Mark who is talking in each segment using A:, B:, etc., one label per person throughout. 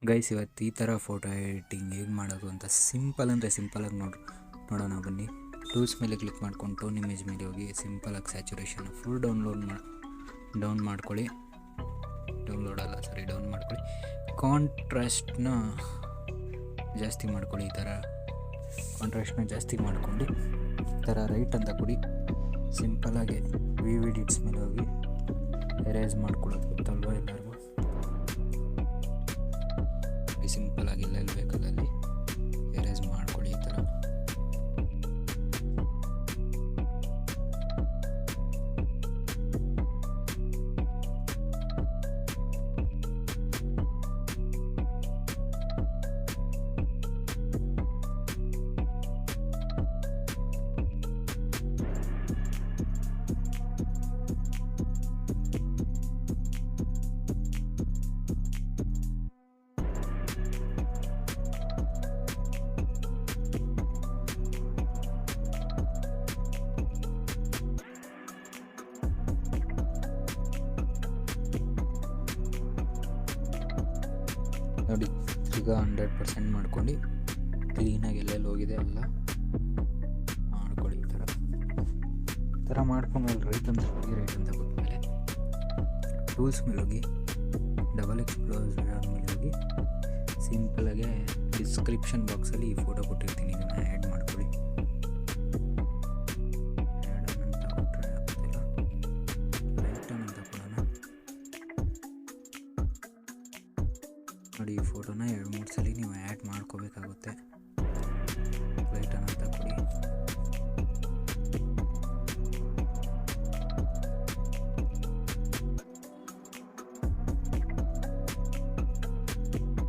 A: Guys, ಇವತ್ತು ಈ ಥರ ಫೋಟೋ ಎಡಿಟಿಂಗ್ ಹೇಗೆ ಮಾಡೋದು ಅಂತ ಸಿಂಪಲಾಗಿ ನೋಡೋಣ ಬನ್ನಿ. ಟೂಲ್ಸ್ ಮೇಲೆ ಕ್ಲಿಕ್ ಮಾಡ್ಕೊಂಡು ಟೋನ್ ಇಮೇಜ್ ಮೇಲೆ ಹೋಗಿ ಸಿಂಪಲಾಗಿ ಸ್ಯಾಚುರೇಷನ್ ಫುಲ್ ಡೌನ್ ಮಾಡ್ಕೊಳ್ಳಿ. ಡೌನ್ ಮಾಡ್ಕೊಳ್ಳಿ. ಕಾಂಟ್ರಾಸ್ಟ್ನ ಜಾಸ್ತಿ ಮಾಡ್ಕೊಳ್ಳಿ. ಈ ಥರ ಕಾಂಟ್ರಾಸ್ಟ್ನ ಜಾಸ್ತಿ ಮಾಡ್ಕೊಂಡು ಈ ಥರ ರೈಟ್ ಅಂತ ಕೊಡಿ. ಸಿಂಪಲಾಗಿ ವಿಡಿಯೋಸ್ ಮೇಲೆ ಹೋಗಿ ಎರೇಸ್ ಮಾಡ್ಕೊಳ್ಳೋದು ಗೊತ್ತಲ್ವ ಎಲ್ಲರಿಗೂ. ಸಿಂಪಲಾಗಿ ಎಲ್ಲೆಲ್ಲಿ ಬೇಕಲ್ಲಿ ಎರೇಸ್ ಮಾಡ್ಕೊಳ್ಳಿ. ಈ ಥರ ನೋಡಿ, ಈಗ 100% ಮಾಡ್ಕೊಂಡು ಕ್ಲೀನಾಗಿ ಎಲ್ಲೆಲ್ಲಿ ಹೋಗಿದೆ ಎಲ್ಲ ಮಾಡ್ಕೊಳ್ಳಿ. ಈ ಥರ ಮಾಡ್ಕೊಂಡ್ಮೇಲೆ ರೈಟ್ ಅಂತ ಹೋದ್ಮೇಲೆ ಟೂಲ್ಸ್ ಮೇಲೆ ಹೋಗಿ ಡಬಲ್ ಎಕ್ಸ್ಪ್ಲೋಸರ್ ಮೇಲೆ ಹೋಗಿ ಸಿಂಪಲಾಗಿ ಡಿಸ್ಕ್ರಿಪ್ಷನ್ ಬಾಕ್ಸಲ್ಲಿ ಈ ಫೋಟೋ ಕೊಟ್ಟಿರ್ತೀನಿ, ಇದನ್ನು ಆ್ಯಡ್ ಮಾಡ್ಕೊಳ್ಳಿ. ನೋಡಿ, ಈ ಫೋಟೋನ 2-3 ಸಲ ನೀವು ಆ್ಯಡ್ ಮಾಡ್ಕೋಬೇಕಾಗುತ್ತೆ. ಲೈಟ್ ಆನ್ ಅಂತ ಕೊಡಿ.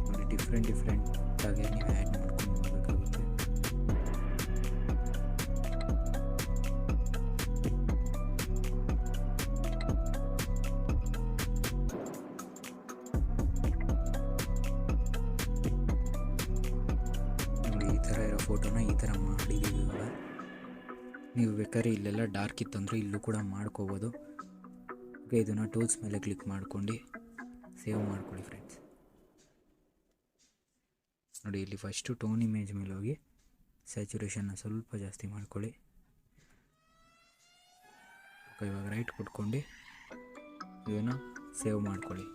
A: ನೋಡಿ, ಡಿಫ್ರೆಂಟಾಗಿ ನೀವು ಆ್ಯಡ್ ಮಾಡ್ಕೊಂಡು ಹೋಗಬೇಕಾಗುತ್ತೆ. ಈ ಥರ ಇರೋ ಫೋಟೋನ ಈ ಥರ ಮಾಡಿದ್ದೀವಿ. ಇವಾಗ ನೀವು ಬೇಕಾದ್ರೆ ಇಲ್ಲೆಲ್ಲ ಡಾರ್ಕ್ ಇತ್ತು ಅಂದರೆ ಇಲ್ಲೂ ಕೂಡ ಮಾಡ್ಕೋಬೋದು. ಓಕೆ, ಇದನ್ನು ಟೂಲ್ಸ್ ಮೇಲೆ ಕ್ಲಿಕ್ ಮಾಡ್ಕೊಂಡು ಸೇವ್ ಮಾಡ್ಕೊಳ್ಳಿ ಫ್ರೆಂಡ್ಸ್. ನೋಡಿ, ಇಲ್ಲಿ ಫಸ್ಟು ಟೋನ್ ಇಮೇಜ್ ಮೇಲೆ ಹೋಗಿ ಸ್ಯಾಚುರೇಷನ್ನ ಸ್ವಲ್ಪ ಜಾಸ್ತಿ ಮಾಡ್ಕೊಳ್ಳಿ. ಓಕೆ, ಇವಾಗ ರೈಟ್ ಕೊಟ್ಕೊಂಡು ಇದನ್ನು ಸೇವ್ ಮಾಡ್ಕೊಳ್ಳಿ.